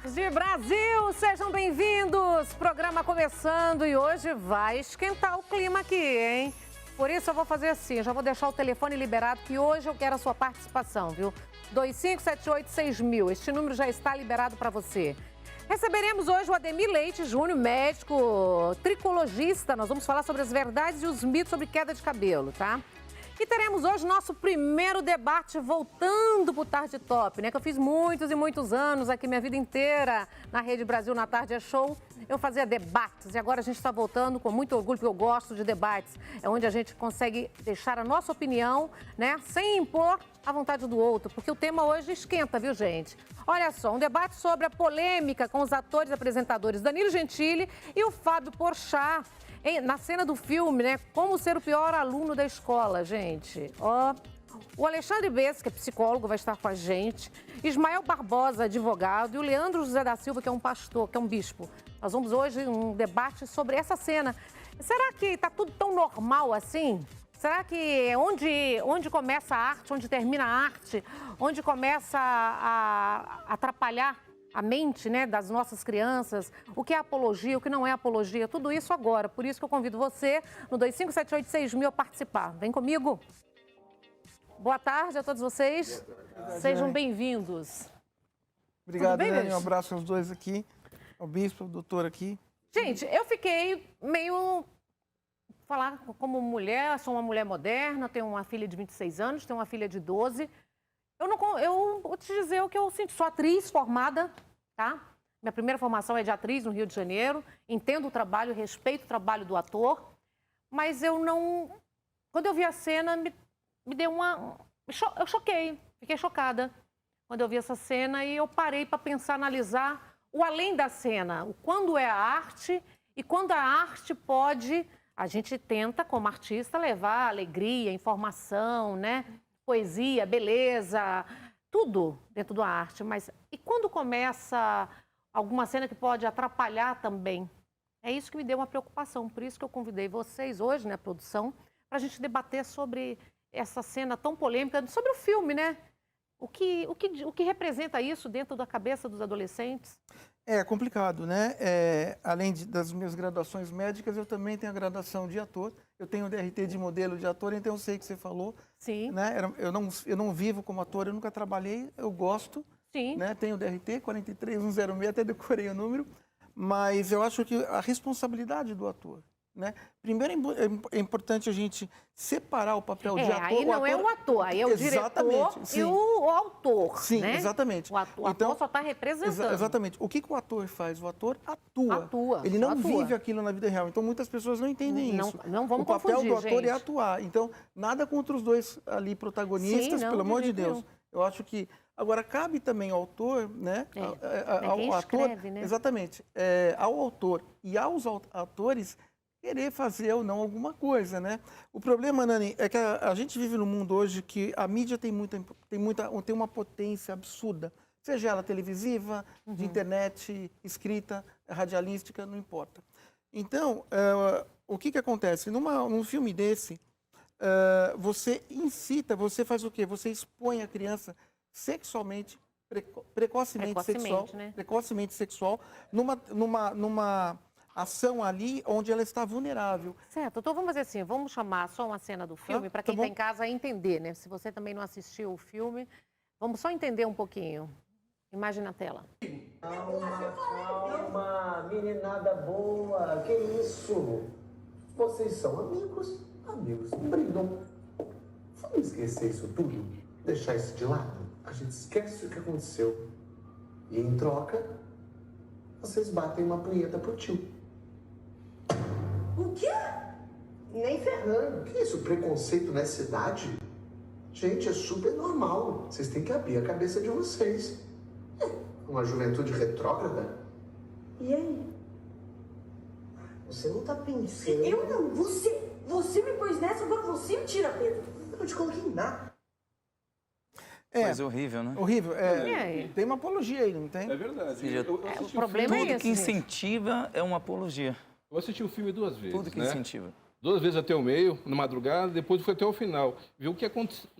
tarde, Brasil! Sejam bem-vindos! Programa começando e hoje vai esquentar o clima aqui, hein? Por isso eu vou fazer assim, já vou deixar o telefone liberado, que hoje eu quero a sua participação, viu? 25786000, este número já está liberado para você. Receberemos hoje o Ademir Leite Júnior, médico tricologista. Nós vamos falar sobre as verdades e os mitos sobre queda de cabelo, tá? E teremos hoje nosso primeiro debate voltando para o Tarde Top, né? Que eu fiz muitos e muitos anos aqui, minha vida inteira, na Rede Brasil, na Tarde é Show. Eu fazia debates e agora a gente está voltando com muito orgulho, porque eu gosto de debates. É onde a gente consegue deixar a nossa opinião, né? Sem impor a vontade do outro, porque o tema hoje esquenta, viu, gente? Olha só, um debate sobre a polêmica com os atores e apresentadores Danilo Gentili e o Fábio Porchat. Na cena do filme, né? Como ser o pior aluno da escola, gente. Ó, o Alexandre Bess, que é psicólogo, vai estar com a gente. Ismael Barbosa, advogado. E o Leandro José da Silva, que é um pastor, que é um bispo. Nós vamos hoje um debate sobre essa cena. Será que está tudo tão normal assim? Será que onde começa a arte, onde termina a arte, onde começa a atrapalhar a mente, né, das nossas crianças, o que é apologia, o que não é apologia, tudo isso agora. Por isso que eu convido você, no 25786000, a participar. Vem comigo. Boa tarde a todos vocês. Sejam bem-vindos. Obrigado, Dani. Um abraço aos dois aqui, ao bispo, ao doutor aqui. Gente, eu fiquei meio... Falar como mulher, sou uma mulher moderna, tenho uma filha de 26 anos, tenho uma filha de 12. Eu vou te dizer o que eu sinto. Sou atriz formada, tá? Minha primeira formação é de atriz no Rio de Janeiro. Entendo o trabalho, respeito o trabalho do ator. Mas eu não... Quando eu vi a cena, me deu uma... Eu choquei, fiquei chocada quando eu vi essa cena e eu parei para pensar, analisar o além da cena. O quando é a arte e quando a arte pode... A gente tenta, como artista, levar alegria, informação, né? Poesia, beleza, tudo dentro da arte. Mas e quando começa alguma cena que pode atrapalhar também? É isso que me deu uma preocupação. Por isso que eu convidei vocês hoje, né, produção, para a gente debater sobre essa cena tão polêmica, sobre o filme, né? O que representa isso dentro da cabeça dos adolescentes? É complicado, né? Além das minhas graduações médicas, eu também tenho a graduação de ator. Eu tenho o DRT de modelo de ator, então eu sei o que você falou. Sim. Né? Eu não vivo como ator, eu nunca trabalhei, eu gosto. Sim. Né? Tenho o DRT 43106, até decorei o número. Mas eu acho que a responsabilidade do ator, né? Primeiro é importante a gente separar o papel de ator. Aí não é o ator, aí é o diretor e o autor. Sim, né? exatamente. O ator só está representando. Exatamente. O que o ator faz? O ator atua. Ele não vive aquilo na vida real. Então muitas pessoas não entendem isso. Não vamos confundir, o papel do ator gente. É atuar. Então nada contra os dois ali protagonistas, Sim, não, pelo amor de Deus. Eu acho que agora cabe também ao autor, né? Ao ator, escreve, né? Exatamente. Ao autor e aos atores querer fazer ou não alguma coisa, né? O problema, Nani, é que a gente vive num mundo hoje que a mídia tem uma potência absurda, seja ela televisiva, de internet, escrita, radialística, não importa. Então, o que acontece? Num filme desse, você incita, você faz o quê? Você expõe a criança sexualmente, precocemente sexual, numa ação ali onde ela está vulnerável. Certo, então vamos fazer assim, vamos chamar só uma cena do filme para quem está em casa entender, né? Se você também não assistiu o filme, vamos só entender um pouquinho. Imagem na tela. Calma, meninada boa, que isso? Vocês são amigos, não brigam. Vamos esquecer isso tudo, deixar isso de lado? A gente esquece o que aconteceu. E em troca, vocês batem uma punheta pro tio. O quê? Nem ferrando. Que isso, preconceito nessa idade? Gente, é super normal. Vocês têm que abrir a cabeça de vocês. Uma juventude retrógrada? E aí? Você não tá pensando... Eu não, você me pôs nessa, agora você me tira, Pedro. Eu não te coloquei em nada. Coisa horrível, né? Horrível. Tem uma apologia aí, não tem? É verdade. O problema é esse. Tudo que incentiva é uma apologia. Eu assisti o filme 2 vezes. Tudo que incentiva. 2 vezes até o meio, na madrugada, depois foi até o final. Viu o que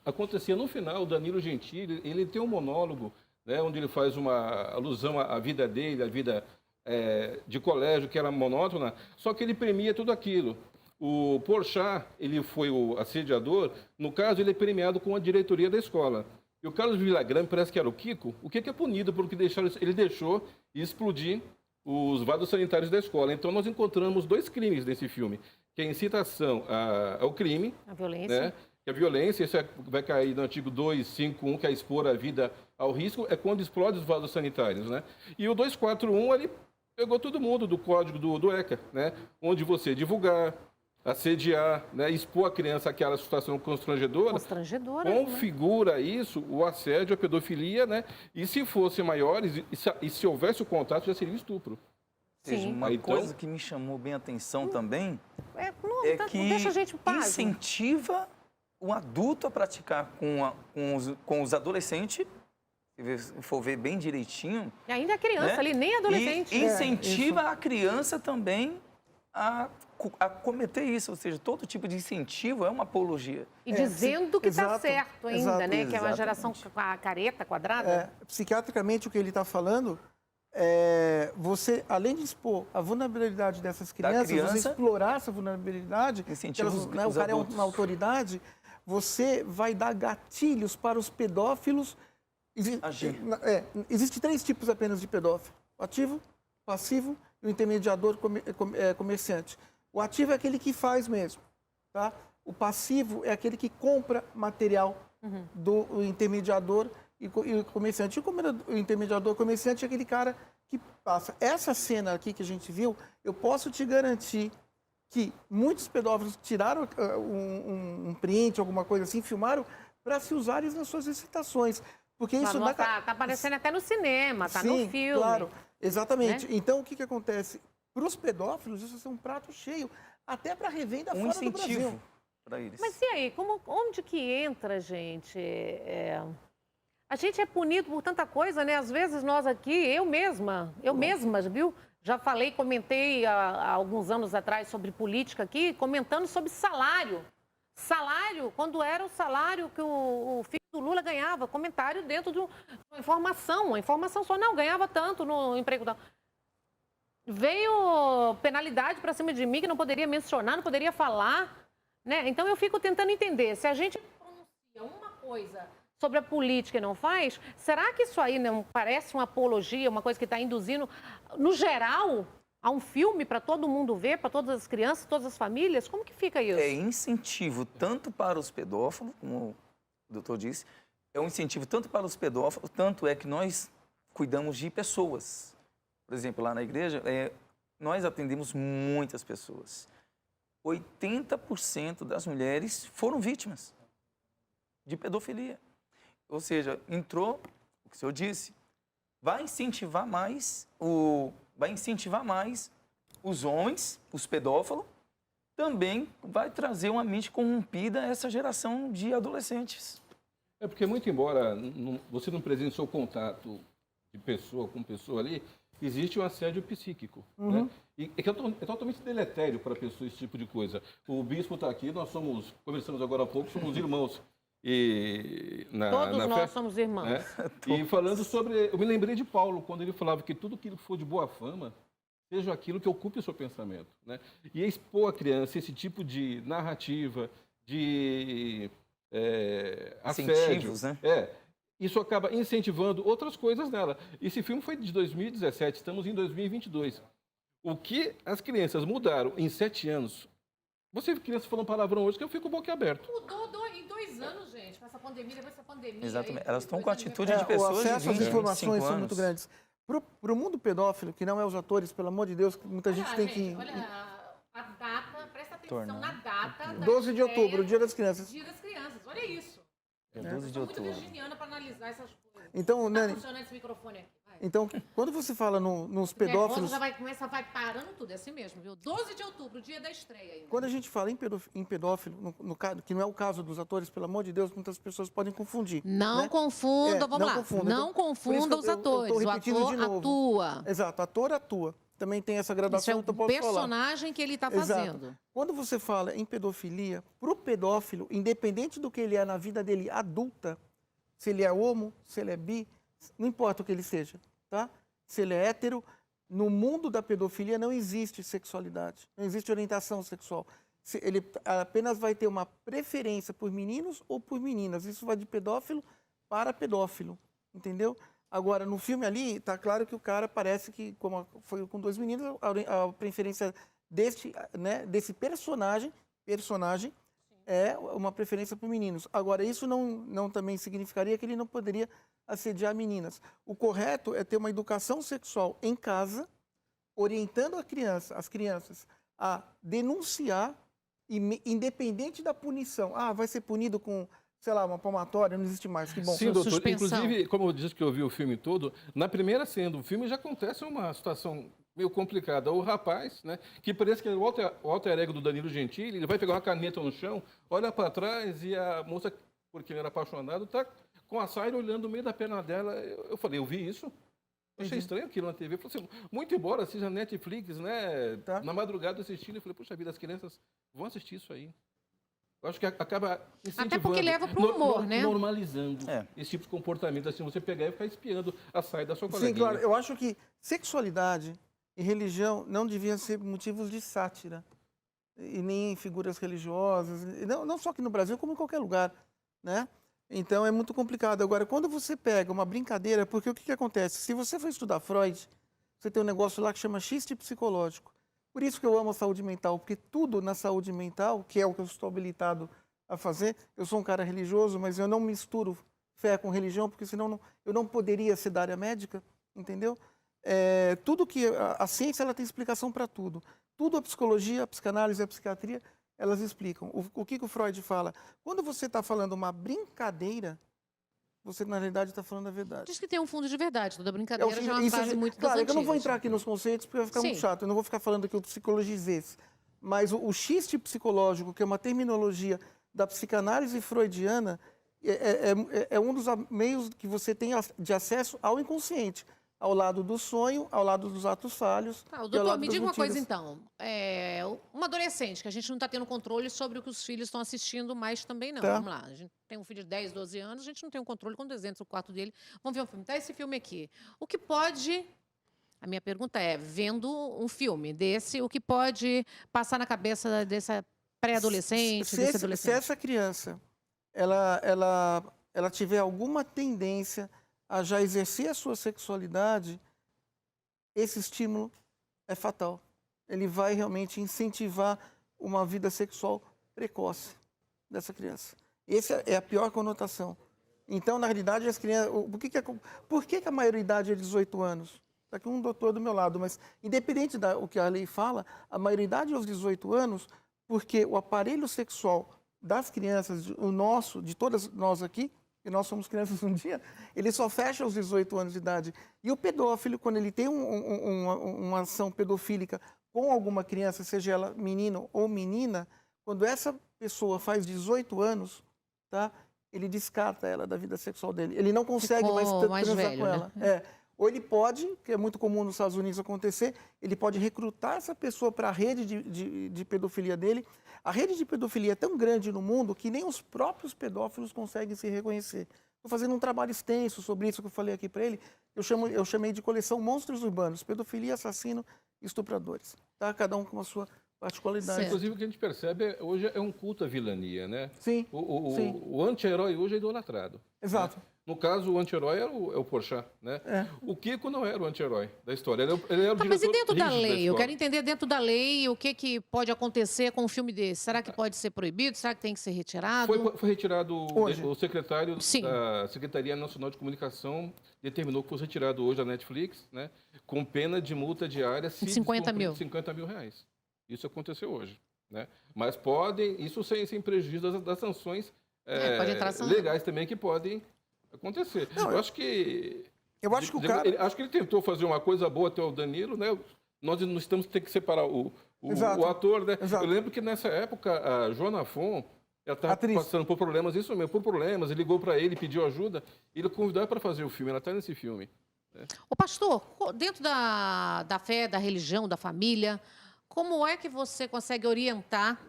acontecia no final. O Danilo Gentili, ele tem um monólogo né, onde ele faz uma alusão à vida dele, à vida de colégio, que era monótona, só que ele premia tudo aquilo. O Porchat, ele foi o assediador, no caso, ele é premiado com a diretoria da escola. E o Carlos Villagrán, parece que era o Kiko, o que é punido porque ele deixou explodir os vasos sanitários da escola. Então, nós encontramos 2 crimes nesse filme, que é a incitação ao crime, a violência, né? Que a violência, isso vai cair no artigo 251, que é expor a vida ao risco, é quando explode os vasos sanitários, né? E o 241, ele pegou todo mundo do código do ECA, né? Onde você divulgar, assediar, né? Expor a criança àquela situação constrangedora, configura isso, o assédio, a pedofilia, né? E se fossem maiores, e se houvesse o contato, já seria o estupro. Sim. Uma coisa que me chamou bem a atenção também é que deixa a gente incentiva o adulto a praticar com os adolescentes, se for ver bem direitinho. E ainda é criança, né? Ali, nem adolescente. E incentiva a criança também a cometer isso, ou seja, todo tipo de incentivo é uma apologia. E dizendo que está certo ainda, né? Que é uma geração careta, quadrada. Psiquiatricamente, o que ele está falando você, além de expor a vulnerabilidade dessas crianças, você explorar essa vulnerabilidade, o cara é uma autoridade, você vai dar gatilhos para os pedófilos. Existem 3 tipos apenas de pedófilo: o ativo, o passivo e o intermediador comerciante. O ativo é aquele que faz mesmo, tá? O passivo é aquele que compra material do intermediador e o comerciante. O intermediador comerciante é aquele cara que passa. Essa cena aqui que a gente viu, eu posso te garantir que muitos pedófilos tiraram um print, alguma coisa assim, filmaram para se usarem nas suas excitações. Porque isso tá aparecendo até no cinema, tá no filme. Claro, exatamente. Né? Então, o que acontece? Para os pedófilos, isso é um prato cheio, até para revenda fora do Brasil. Para eles. Mas e aí, onde que entra, gente? A gente é punido por tanta coisa, né? Às vezes nós aqui, eu mesma, viu? Já comentei há alguns anos atrás sobre política aqui, comentando sobre salário. Salário, quando era o salário que o filho do Lula ganhava, comentário dentro de uma informação só, não, ganhava tanto no emprego da... Veio penalidade para cima de mim, que não poderia mencionar, não poderia falar, né? Então eu fico tentando entender, se a gente pronuncia uma coisa sobre a política e não faz, será que isso aí não parece uma apologia, uma coisa que está induzindo, no geral, a um filme para todo mundo ver, para todas as crianças, todas as famílias? Como que fica isso? É incentivo tanto para os pedófilos, como o doutor disse, é um incentivo tanto para os pedófilos, tanto é que nós cuidamos de pessoas. Por exemplo, lá na igreja, nós atendemos muitas pessoas. 80% das mulheres foram vítimas de pedofilia. Ou seja, entrou, o que o senhor disse, vai incentivar mais os homens, os pedófilos, também vai trazer uma mente corrompida a essa geração de adolescentes. Porque muito embora você não presenciou contato de pessoa com pessoa ali, existe um assédio psíquico, né? E é totalmente deletério para a pessoa esse tipo de coisa. O bispo está aqui, conversamos agora há pouco, somos irmãos. Todos nós somos irmãos. Né? E falando sobre... Eu me lembrei de Paulo, quando ele falava que tudo aquilo que for de boa fama, seja aquilo que ocupe o seu pensamento, né? E expor a criança esse tipo de narrativa, de assédio... Incentivos, né? Isso acaba incentivando outras coisas nela. Esse filme foi de 2017, estamos em 2022. O que as crianças mudaram em 7 anos... Você criança falando palavrão hoje que eu fico boquiaberto. Mudou em 2 anos, gente, com essa pandemia, depois dessa pandemia. Exatamente. Elas estão com a atitude de pessoas de 20, o acesso às informações são anos. muito grandes. Para o mundo pedófilo, que não é os atores, pelo amor de Deus, muita gente tem que... Olha a data, presta atenção na data. 12 de outubro, o Dia das Crianças. Dia das Crianças, olha isso. 12 de outubro. Eu sou muito virginiana para analisar essas coisas. Então, Nani... Tá funcionando esse microfone aqui. Então, quando você fala nos pedófilos... Já vai parando tudo, é assim mesmo, viu? 12 de outubro, dia da estreia ainda. Quando a gente fala em pedófilo, que não é o caso dos atores, pelo amor de Deus, muitas pessoas podem confundir. Não confunda, vamos lá. Não confunda os atores. O ator atua. Exato, ator atua. Também tem essa gradação que eu posso falar. Isso é um personagem que ele está fazendo. Exato. Quando você fala em pedofilia, para o pedófilo, independente do que ele é na vida dele adulta, se ele é homo, se ele é bi, Não importa o que ele seja, tá? Se ele é hétero, no mundo da pedofilia não existe sexualidade, não existe orientação sexual. Ele apenas vai ter uma preferência por meninos ou por meninas. Isso vai de pedófilo para pedófilo, entendeu? Agora, no filme ali, está claro que o cara parece que, como foi com 2 meninos, a preferência desse personagem é uma preferência por meninos. Agora, isso não também significaria que ele não poderia assediar meninas. O correto é ter uma educação sexual em casa, orientando as crianças a denunciar, independente da punição. Ah, vai ser punido com, sei lá, uma palmatória, não existe mais, que bom. Sim, doutor. Suspensão. Inclusive, como eu disse que eu vi o filme todo, na primeira cena do filme já acontece uma situação meio complicada. O rapaz, né, que parece que é o alter ego do Danilo Gentili, ele vai pegar uma caneta no chão, olha para trás e a moça, porque ele era apaixonado, está com a saia olhando no meio da perna dela. Eu falei, eu vi isso? Eu achei estranho aquilo na TV. Eu falei assim, muito embora seja Netflix, né? Tá. Na madrugada assistindo, eu falei, puxa vida, as crianças vão assistir isso aí. Eu acho que acaba incentivando, Até porque leva para o humor, né? normalizando esse tipo de comportamento, assim, você pegar e ficar espiando a saia da sua coleguinha. Sim, claro. Eu acho que sexualidade e religião não deviam ser motivos de sátira. E nem figuras religiosas. Não só aqui no Brasil, como em qualquer lugar, né? Então, é muito complicado. Agora, quando você pega uma brincadeira, porque o que acontece? Se você for estudar Freud, você tem um negócio lá que chama xiste psicológico. Por isso que eu amo a saúde mental, porque tudo na saúde mental, que é o que eu estou habilitado a fazer, eu sou um cara religioso, mas eu não misturo fé com religião, porque senão eu não poderia ser da área médica, entendeu? Tudo que a ciência ela tem explicação para tudo. Tudo a psicologia, a psicanálise, a psiquiatria, elas explicam. O que o Freud fala? Quando você está falando uma brincadeira, você na realidade está falando a verdade. Diz que tem um fundo de verdade, toda brincadeira já é uma Isso, frase muito das claro, eu não vou antigas. entrar aqui nos conceitos porque vai ficar muito Sim. chato. Eu não vou ficar falando que eu psicologizei. Mas o xiste psicológico, que é uma terminologia da psicanálise freudiana, é um dos meios que você tem de acesso ao inconsciente. Ao lado do sonho, ao lado dos atos falhos. Tá, e ao doutor, lado me das diga uma coisa mentiras. então. Uma adolescente, que a gente não está tendo controle sobre o que os filhos estão assistindo mais também, não. Tá. Vamos lá. A gente tem um filho de 10, 12 anos, a gente não tem um controle quando eles entram no quarto dele. Vamos ver um filme. Tá esse filme aqui. O que pode. A minha pergunta é: vendo um filme desse, o que pode passar na cabeça dessa pré-adolescente, desse Se adolescente? essa criança ela tiver alguma tendência a já exercer a sua sexualidade, esse estímulo é fatal. Ele vai realmente incentivar uma vida sexual precoce dessa criança. Essa é a pior conotação. Então, na realidade, as crianças... Por que a maioridade é 18 anos? Está aqui um doutor do meu lado, mas independente do que a lei fala, a maioridade é aos 18 anos, porque o aparelho sexual das crianças, o nosso, de todas nós aqui, e nós somos crianças um dia, ele só fecha aos 18 anos de idade. E o pedófilo, quando ele tem uma ação pedofílica com alguma criança, seja ela menino ou menina, quando essa pessoa faz 18 anos, tá, ele descarta ela da vida sexual dele. Ele não consegue Ficou mais transar velho, com ela. né? Ou ele pode, que é muito comum nos Estados Unidos acontecer, ele pode recrutar essa pessoa para a rede de pedofilia dele. A rede de pedofilia é tão grande no mundo que nem os próprios pedófilos conseguem se reconhecer. Estou fazendo um trabalho extenso sobre isso que eu falei aqui para ele. Eu chamei de coleção Monstros Urbanos, pedofilia, assassino e estupradores. Tá? Cada um com a sua particularidade. Certo. Inclusive, o que a gente percebe hoje é um culto à vilania, né? Sim, O sim. anti-herói hoje é idolatrado. Exato. No caso, o anti-herói é o Porchat, né? O Kiko não era o anti-herói da história, ele era o Tá, mas e diretor dentro da rígido lei? Eu história. quero entender dentro da lei o que pode acontecer com um filme desse. Será que pode ser proibido? Será que tem que ser retirado? Foi retirado Hoje. o secretário Sim. da Secretaria Nacional de Comunicação, determinou que fosse retirado hoje da Netflix, né? Com pena de multa diária se 50 mil. descumprir 50 mil reais. Isso aconteceu hoje, né? Mas podem, isso sem prejuízo das sanções pode entrar sanção. legais também que podem acontecer. Não, eu acho que o cara... acho que ele tentou fazer uma coisa boa até o Danilo, né? Nós não estamos tem que separar o ator, né? Exato. Eu lembro que nessa época a Joana Fon, ela estava Atriz. passando por problemas, isso mesmo, por problemas. Ele ligou para ele, pediu ajuda, e ele convidou para fazer o filme. Ela está nesse filme. Ô, pastor, dentro da fé, da religião, da família, como é que você consegue orientar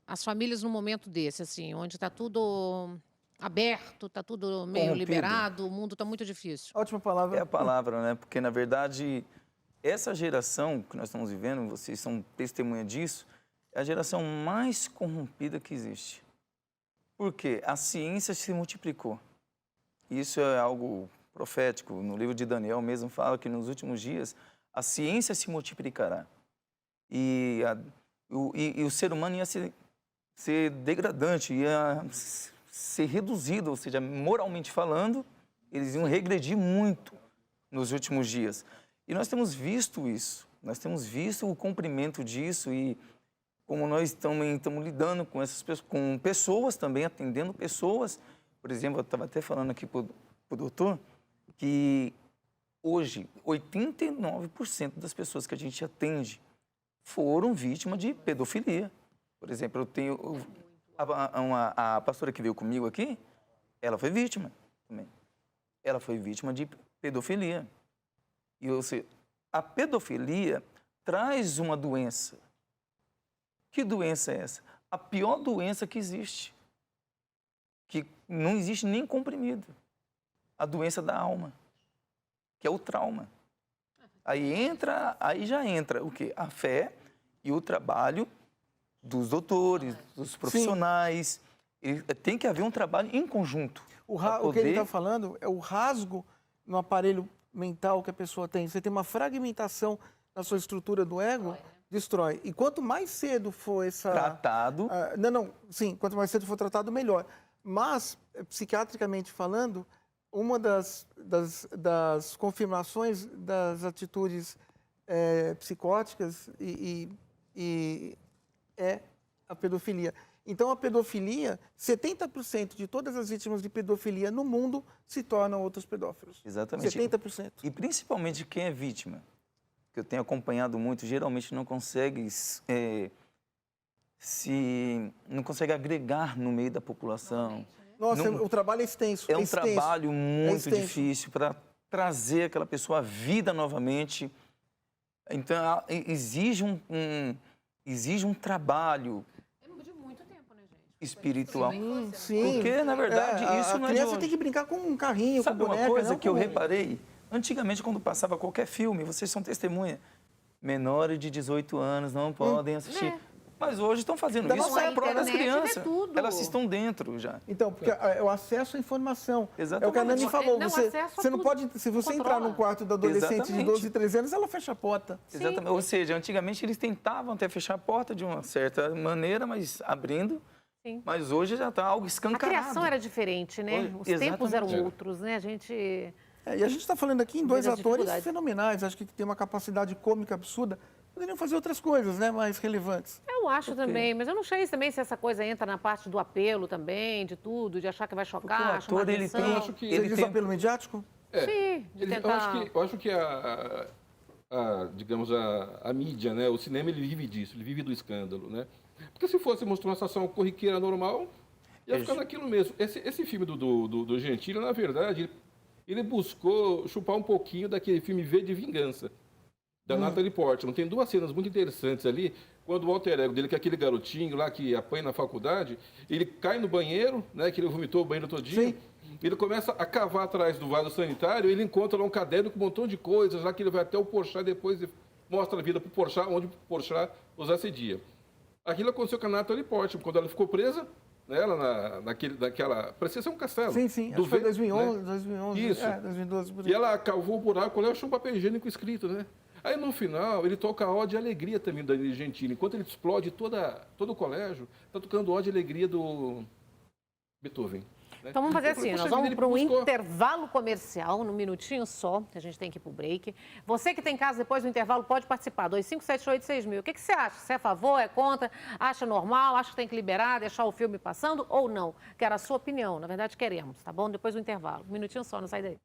as famílias num momento desse, assim, onde está tudo aberto, tá tudo meio Corrompido. liberado, o mundo tá muito difícil. Ótima palavra. É a palavra, né? Porque, na verdade, essa geração que nós estamos vivendo, vocês são testemunha disso, é a geração mais corrompida que existe. Por quê? A ciência se multiplicou. Isso é algo profético. No livro de Daniel mesmo fala que nos últimos dias a ciência se multiplicará. E o ser humano ia ser degradante, ia ser reduzido, ou seja, moralmente falando, eles iam regredir muito nos últimos dias. E nós temos visto isso, nós temos visto o cumprimento disso e como nós também estamos lidando com com pessoas também, atendendo pessoas. Por exemplo, eu estava até falando aqui para o doutor que hoje 89% das pessoas que a gente atende foram vítimas de pedofilia. Por exemplo, eu tenho a pastora que veio comigo aqui, ela foi vítima também. Ela foi vítima de pedofilia. E a pedofilia traz uma doença. Que doença é essa? A pior doença que existe. Que não existe nem comprimido. A doença da alma, que é o trauma. Aí já entra o quê? A fé e o trabalho dos doutores, dos profissionais. Tem que haver um trabalho em conjunto. O que ele está falando é o rasgo no aparelho mental que a pessoa tem. Você tem uma fragmentação na sua estrutura do ego, destrói. E quanto mais cedo for essa... Tratado. Sim, quanto mais cedo for tratado, melhor. Mas, psiquiatricamente falando, uma das confirmações das atitudes psicóticas é a pedofilia. Então, a pedofilia, 70% de todas as vítimas de pedofilia no mundo se tornam outros pedófilos. Exatamente. 70%. E principalmente quem é vítima, que eu tenho acompanhado muito, geralmente não consegue não consegue agregar no meio da população. Nossa, o trabalho é extenso. É um trabalho muito extenso. difícil para trazer aquela pessoa à vida novamente. Então, exige um trabalho De muito tempo, né, gente? espiritual. Sim. Porque, na verdade, isso não é de A criança hoje. tem que brincar com um carrinho, Sabe com boneca. uma coisa não que eu com- reparei? Antigamente, quando passava qualquer filme, vocês são testemunha, menores de 18 anos não podem assistir. Mas hoje estão fazendo Da isso nossa para a própria internet vê crianças. tudo. Elas estão dentro já. Então, porque é o acesso à informação. Exatamente. É o que a Nani falou. Não, Você acesso a não tudo. pode... Se você entrar Controla. no quarto do adolescente de Exatamente. 12, 13 anos, ela fecha a porta. Exatamente. Ou seja, antigamente eles tentavam até fechar a porta de uma certa maneira, mas abrindo. Sim. Mas hoje já está algo A escancarado. criação era diferente, né? Hoje- Os tempos eram exatamente. outros, né? A gente... E a gente está falando aqui em dois Devido às atores dificuldades. fenomenais. Acho que tem uma capacidade cômica absurda. Poderiam fazer outras coisas, né? Mais relevantes. Eu acho também, mas eu não sei também se essa coisa entra na parte do apelo também, de tudo, de achar que vai Porque chocar, o chamar ator, ele atenção. tem- Eu acho que Você diz apelo mediático? Sim, de tentar... Eu acho que digamos, a mídia, né? O cinema, ele vive disso, ele vive do escândalo, né? Porque se fosse mostrar uma situação corriqueira normal, ia ficar naquilo mesmo. Esse filme do Gentili, na verdade, ele buscou chupar um pouquinho daquele filme V de Vingança, da Natalie Portman. Tem duas cenas muito interessantes ali, quando o alter ego dele, que é aquele garotinho lá que apanha na faculdade, ele cai no banheiro, né, que ele vomitou o banheiro todinho, Sim. ele começa a cavar atrás do vaso sanitário, ele encontra lá um caderno com um montão de coisas, lá que ele vai até o Porchat, depois mostra a vida para o Porchat, onde o Porchat os assedia. Aquilo aconteceu com a Natalie Portman, quando ela ficou presa, né, ela naquela... parecia ser um castelo. Sim, sim. Do Acho que foi V, 2011, né? 2011. Isso. 2012. Por aí. E ela cavou o buraco, ela achou um papel higiênico escrito, né? Aí, no final, ele toca a Ode e Alegria também do Danilo Gentili. Enquanto ele explode todo o colégio, está tocando Ode e Alegria do Beethoven. Né? Então vamos fazer Eu falei, assim, poxa nós vamos vida, para um ele buscou. intervalo comercial, num minutinho só, que a gente tem que ir para o break. Você que tem casa depois do intervalo pode participar, 25786000. O que você acha? Você é a favor, é contra? Acha normal? Acha que tem que liberar, deixar o filme passando ou não? Quero a sua opinião, na verdade queremos, tá bom? Depois do intervalo. Um minutinho só, não sai daí.